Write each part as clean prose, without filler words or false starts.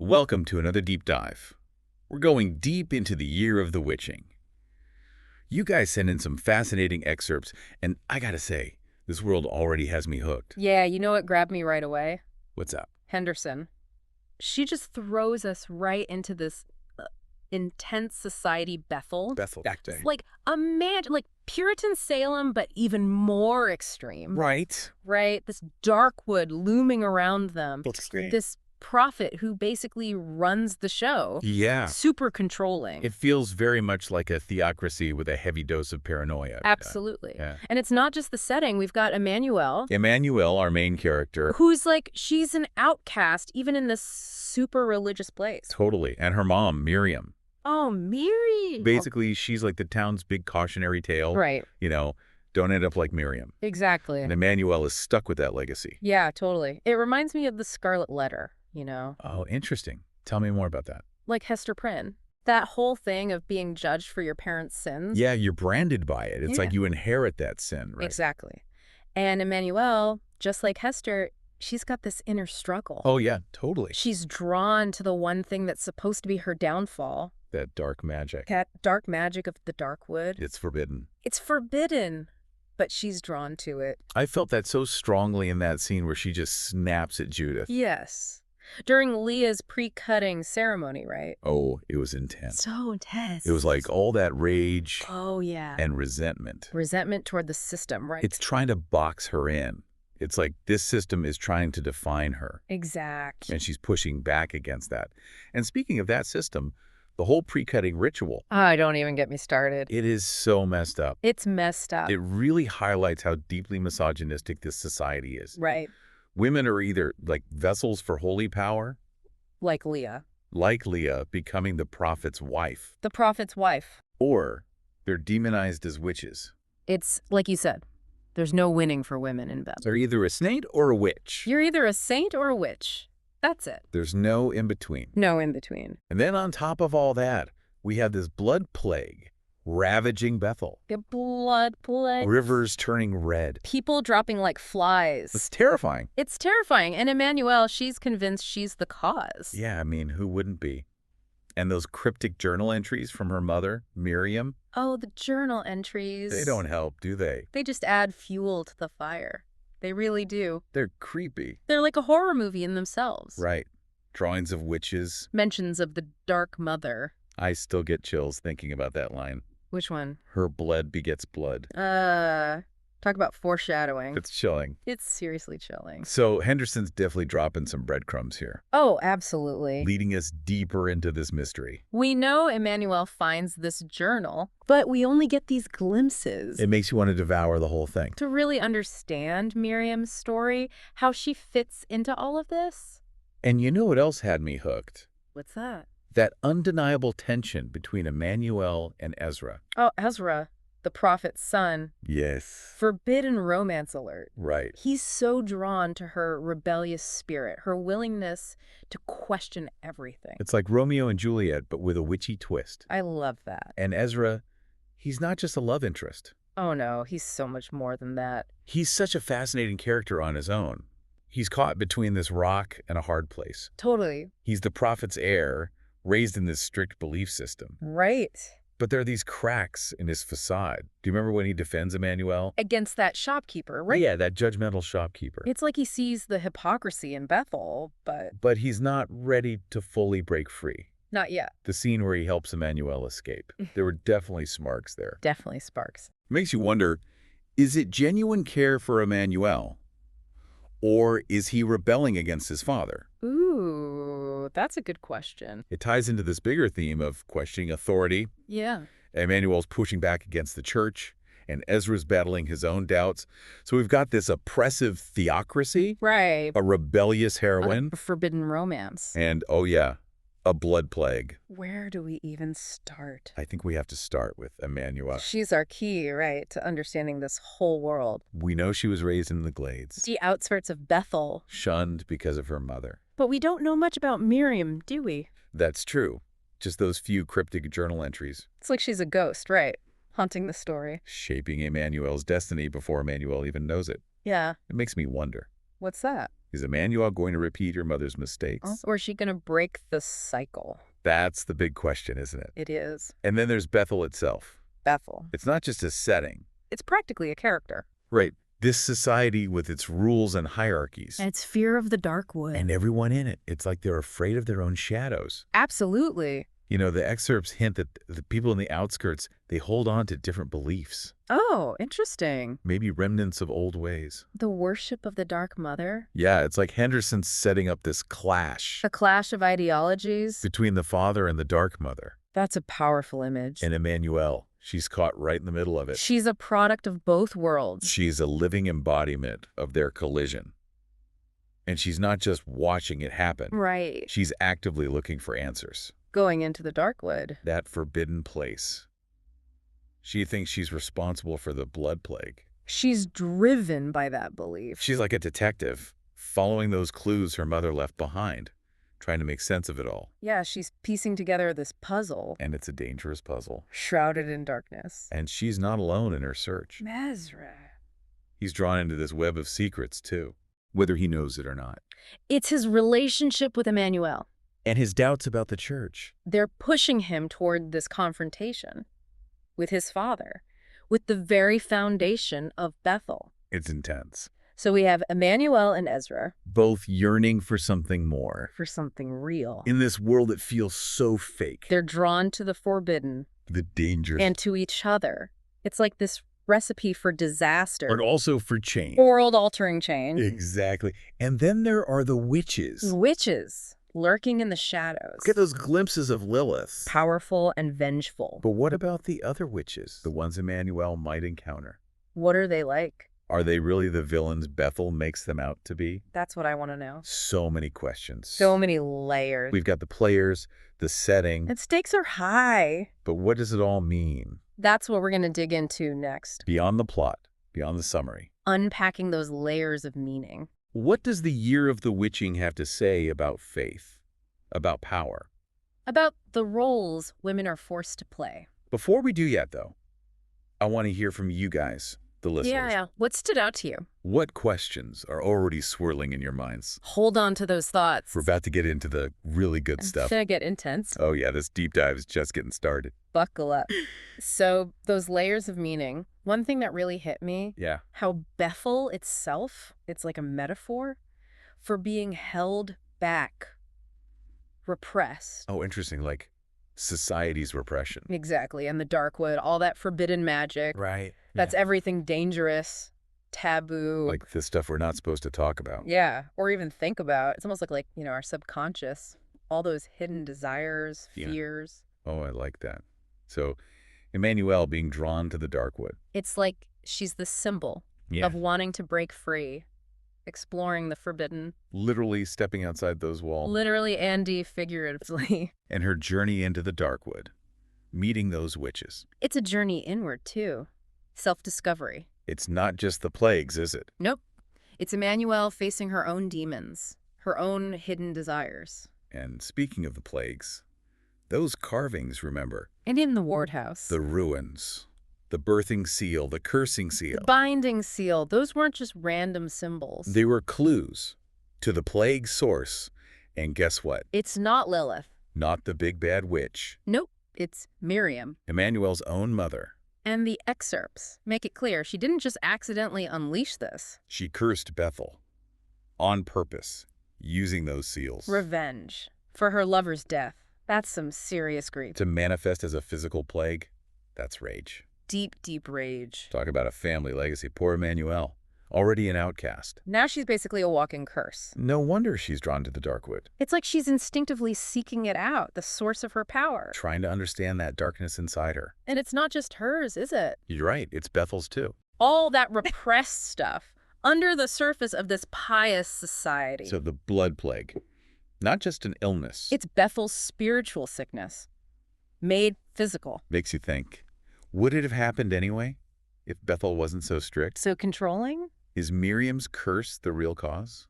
Welcome to another deep dive. We're going deep into the year of the witching. You guys sent in some fascinating excerpts, and I gotta say, this world already has me hooked. Yeah, you know what grabbed me right away? What's up? Henderson. She just throws us right into this intense society Bethel. Bethel acting. It's like like Puritan Salem, but even more extreme. Right. Right? This dark wood looming around them. Looks great. This prophet who basically runs the show. Yeah. Super controlling. It feels very much like a theocracy with a heavy dose of paranoia. Absolutely. Yeah. And it's not just the setting. We've got Emmanuel. Emmanuel, our main character. Who's like, she's an outcast even in this super religious place. Totally. And her mom, Miriam. Oh, Miri. Basically, she's like the town's big cautionary tale. Right. You know, don't end up like Miriam. Exactly. And Emmanuel is stuck with that legacy. Yeah, totally. It reminds me of the Scarlet Letter, you know? Oh, interesting. Tell me more about that. Like Hester Prynne. That whole thing of being judged for your parents' sins. Yeah, you're branded by it. It's like you inherit that sin, right? Exactly. And Emmanuel, just like Hester, she's got this inner struggle. Oh, yeah, totally. She's drawn to the one thing that's supposed to be her downfall. That dark magic. That dark magic of the dark wood. It's forbidden. It's forbidden, but she's drawn to it. I felt that so strongly in that scene where she just snaps at Judith. Yes. During Leah's pre-cutting ceremony, right? Oh, it was intense. So intense. It was like all that rage and resentment. Resentment toward the system, right? It's trying to box her in. It's like this system is trying to define her. Exactly. And she's pushing back against that. And speaking of that system, the whole pre-cutting ritual. Oh, don't even get me started. It is so messed up. It's messed up. It really highlights how deeply misogynistic this society is. Right. Women are either like vessels for holy power. Like Leah. Like Leah becoming the prophet's wife. The prophet's wife. Or they're demonized as witches. It's, like you said, there's no winning for women in Bethel. They're either a saint or a witch. You're either a saint or a witch. That's it. There's no in between. No in between. And then on top of all that, we have this blood plague ravaging Bethel. The blood plague. Rivers turning red. People dropping like flies. It's terrifying. It's terrifying. And Emmanuel, she's convinced she's the cause. Yeah, I mean, who wouldn't be? And those cryptic journal entries from her mother, Miriam. Oh, the journal entries. They don't help, do they? They just add fuel to the fire. They really do. They're creepy. They're like a horror movie in themselves. Right. Drawings of witches. Mentions of the Dark Mother. I still get chills thinking about that line. Which one? Her blood begets blood. Talk about foreshadowing. It's chilling. It's seriously chilling. So Henderson's definitely dropping some breadcrumbs here. Oh, absolutely. Leading us deeper into this mystery. We know Emmanuel finds this journal, but we only get these glimpses. It makes you want to devour the whole thing. To really understand Miriam's story, how she fits into all of this. And you know what else had me hooked? What's that? That undeniable tension between Emmanuel and Ezra. Oh, Ezra, the prophet's son. Yes. Forbidden romance alert. Right. He's so drawn to her rebellious spirit, her willingness to question everything. It's like Romeo and Juliet, but with a witchy twist. I love that. And Ezra, he's not just a love interest. Oh no, he's so much more than that. He's such a fascinating character on his own. He's caught between this rock and a hard place. Totally. He's the prophet's heir, raised in this strict belief system. Right. But there are these cracks in his facade. Do you remember when he defends Emmanuel? Against that shopkeeper, right? Yeah, that judgmental shopkeeper. It's like he sees the hypocrisy in Bethel, but... But he's not ready to fully break free. Not yet. The scene where he helps Emmanuel escape. There were definitely sparks there. Definitely sparks. Makes you wonder, is it genuine care for Emmanuel? Or is he rebelling against his father? Ooh, that's a good question. It ties into this bigger theme of questioning authority. Yeah. Emmanuel's pushing back against the church, and Ezra's battling his own doubts. So we've got this oppressive theocracy, Right. a rebellious heroine, A forbidden romance. and, oh yeah, a blood plague. Where do we even start? I think we have to start with Emmanuel. She's our key, right, to understanding this whole world. We know she was raised in the Glades, The outskirts of Bethel. shunned because of her mother. But we don't know much about Miriam, do we? That's true. Just those few cryptic journal entries. It's like she's a ghost, right? Haunting the story. Shaping Emmanuel's destiny before Emmanuel even knows it. Yeah. It makes me wonder. What's that? Is Emmanuel going to repeat her mother's mistakes? Or is she going to break the cycle? That's the big question, isn't it? It is. And then there's Bethel itself. Bethel. It's not just a setting. It's practically a character. Right. This society with its rules and hierarchies. And it's fear of the dark wood. And everyone in it. It's like they're afraid of their own shadows. Absolutely. You know, the excerpts hint that the people in the outskirts, they hold on to different beliefs. Oh, interesting. Maybe remnants of old ways. The worship of the Dark Mother? Yeah, it's like Henderson setting up this clash. The clash of ideologies? Between the father and the Dark Mother. That's a powerful image. And Emmanuel, she's caught right in the middle of it. She's a product of both worlds. She's a living embodiment of their collision. And she's not just watching it happen. Right. She's actively looking for answers. Going into the Darkwood. That forbidden place. She thinks she's responsible for the blood plague. She's driven by that belief. She's like a detective, following those clues her mother left behind, trying to make sense of it all. Yeah, she's piecing together this puzzle. And it's a dangerous puzzle. Shrouded in darkness. And she's not alone in her search. Mesra. He's drawn into this web of secrets, too, whether he knows it or not. It's his relationship with Emmanuel. And his doubts about the church. They're pushing him toward this confrontation with his father, with the very foundation of Bethel. It's intense. So we have Emmanuel and Ezra. Both yearning for something more. For something real. In this world that feels so fake. They're drawn to the forbidden. The dangers. And to each other. It's like this recipe for disaster. But also for change. World-altering change. Exactly. And then there are the witches. Witches. Lurking in the shadows. Get those glimpses of Lilith. Powerful and vengeful. But what about the other witches? The ones Emmanuel might encounter? What are they like? Are they really the villains Bethel makes them out to be? That's what I want to know. So many questions. So many layers. We've got the players, the setting. And stakes are high. But what does it all mean? That's what we're going to dig into next. Beyond the plot, beyond the summary. Unpacking those layers of meaning. What does the year of the witching have to say about faith, about power? About the roles women are forced to play. Before we do yet, though, I want to hear from you guys, the listeners. Yeah. What stood out to you? What questions are already swirling in your minds? Hold on to those thoughts. We're about to get into the really good stuff. It's going to get intense. Oh yeah, this deep dive is just getting started. Buckle up. So those layers of meaning, one thing that really hit me, Yeah. how Bethel itself, it's like a metaphor for being held back, repressed. Oh, interesting. Like society's repression. Exactly. And the Darkwood, all that forbidden magic. Right. That's everything dangerous, taboo. Like the stuff we're not supposed to talk about. Yeah. Or even think about. It's almost like, our subconscious, all those hidden desires, Yeah. fears. Oh, I like that. So Emmanuel being drawn to the Darkwood. It's like she's the symbol of wanting to break free, exploring the forbidden. Literally stepping outside those walls. Literally and figuratively. And her journey into the Darkwood. Meeting those witches. It's a journey inward, too. Self-discovery. It's not just the plagues, is it? Nope. It's Emmanuel facing her own demons, her own hidden desires. And speaking of the plagues, those carvings, remember? And in the ward house. The ruins. The birthing seal, the cursing seal. The binding seal. Those weren't just random symbols. They were clues to the plague source. And guess what? It's not Lilith. Not the big bad witch. Nope. It's Miriam. Emmanuel's own mother. And the excerpts make it clear she didn't just accidentally unleash this. She cursed Bethel. On purpose. Using those seals. Revenge. For her lover's death. That's some serious grief. To manifest as a physical plague. That's rage. Deep, deep rage. Talk about a family legacy. Poor Emmanuel. Already an outcast. Now she's basically a walking curse. No wonder she's drawn to the Darkwood. It's like she's instinctively seeking it out, the source of her power. Trying to understand that darkness inside her. And it's not just hers, is it? You're right. It's Bethel's too. All that repressed stuff under the surface of this pious society. So the blood plague. Not just an illness. It's Bethel's spiritual sickness. Made physical. Makes you think. Would it have happened anyway? If Bethel wasn't so strict? So controlling? Is Miriam's curse the real cause?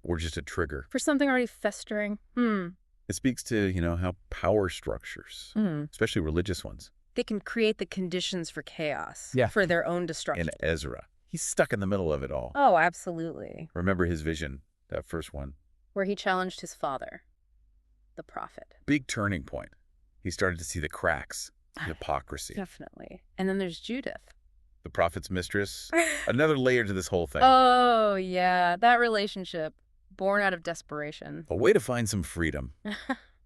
Or just a trigger? For something already festering? It speaks to, how power structures, especially religious ones. They can create the conditions for chaos. Yeah. For their own destruction. And Ezra. He's stuck in the middle of it all. Oh, absolutely. Remember his vision, that first one. Where he challenged his father, the prophet. Big turning point. He started to see the cracks, the hypocrisy. Definitely. And then there's Judith. The prophet's mistress. Another layer to this whole thing. Oh, yeah. That relationship, born out of desperation. A way to find some freedom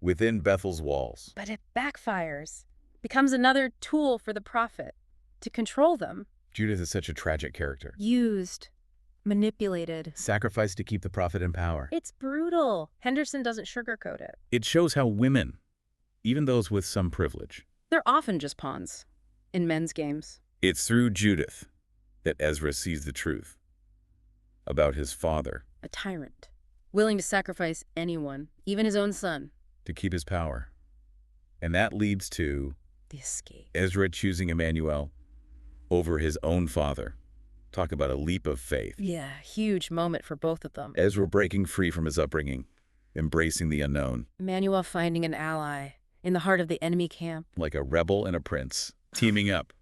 within Bethel's walls. But it backfires. Becomes another tool for the prophet to control them. Judith is such a tragic character. Used. Manipulated. Sacrificed to keep the prophet in power. It's brutal. Henderson doesn't sugarcoat it. It shows how women, even those with some privilege, They're often just pawns in men's games. it's through Judith that Ezra sees the truth about his father A tyrant. Willing to sacrifice anyone, even his own son. to keep his power. And that leads to The escape. Ezra choosing Emmanuel over his own father. Talk about a leap of faith. Yeah, huge moment for both of them. Ezra breaking free from his upbringing, embracing the unknown, Emmanuel finding an ally in the heart of the enemy camp. like a rebel and a prince, teaming up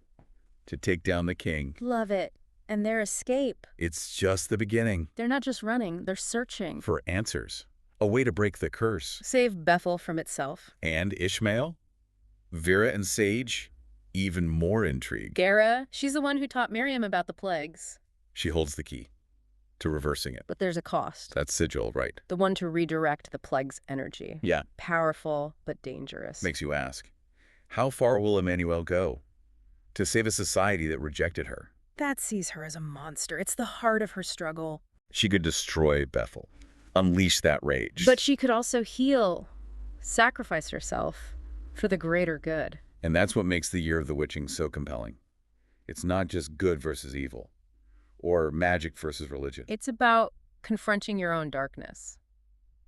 to take down the king. Love it. And their escape. It's just the beginning They're not just running, they're searching. for answers, a way to break the curse. Save Bethel from itself. And Ishmael, Vera and Sage, even more intrigue. Gera, she's the one who taught Miriam about the plagues. She holds the key to reversing it. But there's a cost. That's Sigil, right? The one to redirect the plague's energy. Yeah. Powerful, but dangerous. Makes you ask, how far will Emmanuel go to save a society that rejected her? That sees her as a monster. It's the heart of her struggle. She could destroy Bethel, unleash that rage. But she could also heal, sacrifice herself for the greater good. And that's what makes the Year of the Witching so compelling. It's not just good versus evil, or magic versus religion. It's about confronting your own darkness,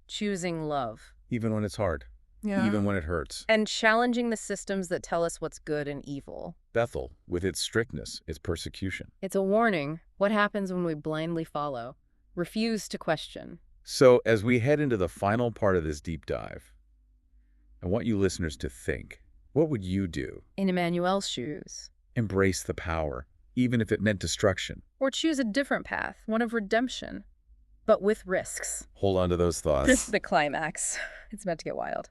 choosing love, Even when it's hard, even when it hurts. and challenging the systems that tell us what's good and evil. Bethel, with its strictness, its persecution. It's a warning. What happens when we blindly follow, refuse to question? So as we head into the final part of this deep dive, I want you listeners to think, what would you do? In Emmanuel's shoes. Embrace the power, even if it meant destruction. Or choose a different path, one of redemption, but with risks. Hold on to those thoughts. The climax. It's about to get wild.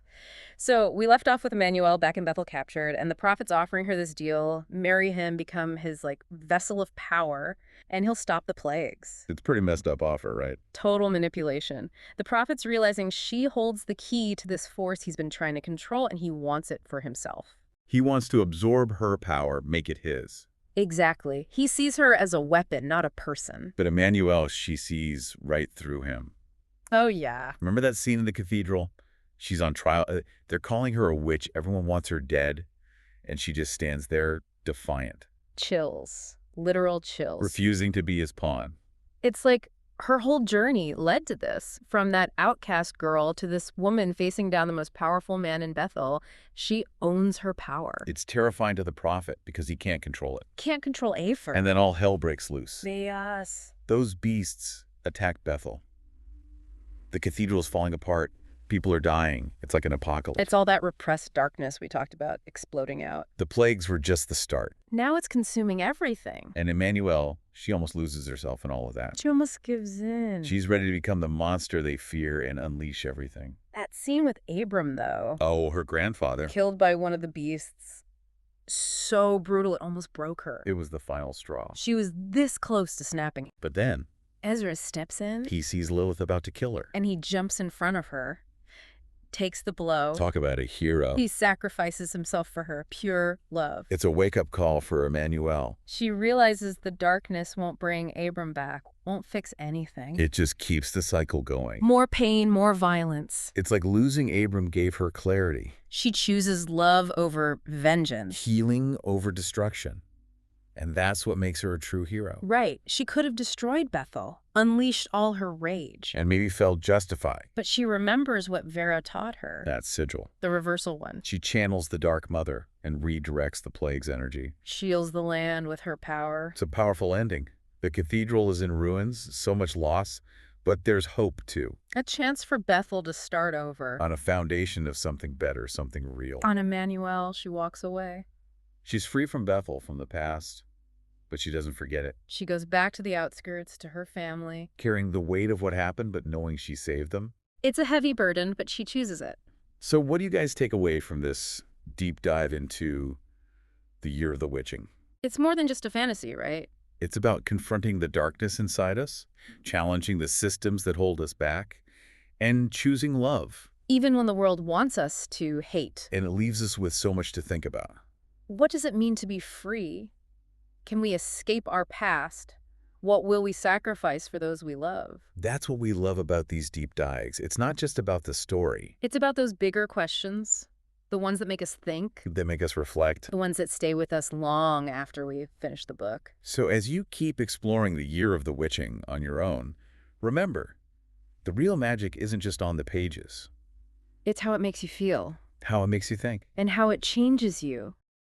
So we left off with Emmanuel back in Bethel captured, and the prophet's offering her this deal, marry him, become his vessel of power, and he'll stop the plagues. It's a pretty messed up offer, right? Total manipulation. The prophet's realizing she holds the key to this force he's been trying to control, and he wants it for himself. He wants to absorb her power, make it his. Exactly. He sees her as a weapon, not a person. But Emmanuel, she sees right through him. Oh, yeah. Remember that scene in the cathedral? She's on trial. They're calling her a witch. Everyone wants her dead. And she just stands there defiant, Chills. Literal chills. refusing to be his pawn. It's like her whole journey led to this. From that outcast girl to this woman facing down the most powerful man in Bethel. She owns her power. It's terrifying to the prophet because he can't control it. Can't control Afer. And then all hell breaks loose. Chaos. Those beasts attack Bethel. The cathedral's falling apart. People are dying. It's like an apocalypse. It's all that repressed darkness we talked about exploding out. The plagues were just the start. Now it's consuming everything. And Emmanuel, she almost loses herself in all of that. She almost gives in. She's ready to become the monster they fear and unleash everything. That scene with Abram, though. Oh, her grandfather. Killed by one of the beasts. So brutal, it almost broke her. It was the final straw. She was this close to snapping. But then, Ezra steps in, he sees Lilith about to kill her. and he jumps in front of her, takes the blow. Talk about a hero. He sacrifices himself for her, pure love. It's a wake-up call for Emmanuel. She realizes the darkness won't bring Abram back, won't fix anything. It just keeps the cycle going. More pain, more violence. It's like losing Abram gave her clarity. She chooses love over vengeance. Healing over destruction. And that's what makes her a true hero. Right. She could have destroyed Bethel, unleashed all her rage. And maybe felt justified. But she remembers what Vera taught her. That's Sigil. The reversal one. She channels the Dark Mother and redirects the plague's energy. Shields the land with her power. It's a powerful ending. The cathedral is in ruins, so much loss, but there's hope too. A chance for Bethel to start over. On a foundation of something better, something real. On Emmanuel, she walks away. She's free from Bethel, from the past, But she doesn't forget it. She goes back to the outskirts, to her family. Carrying the weight of what happened, but knowing she saved them. It's a heavy burden, but she chooses it. So what do you guys take away from this deep dive into the Year of the Witching? It's more than just a fantasy, right? It's about confronting the darkness inside us, challenging the systems that hold us back, and choosing love. Even when the world wants us to hate. And it leaves us with so much to think about. What does it mean to be free? Can we escape our past? What will we sacrifice for those we love? That's what we love about these deep dives. It's not just about the story. It's about those bigger questions, the ones that make us think, That make us reflect. the ones that stay with us long after we finish the book. So as you keep exploring the Year of the Witching on your own, remember, the real magic isn't just on the pages. It's how it makes you feel How it makes you think. and how it changes you.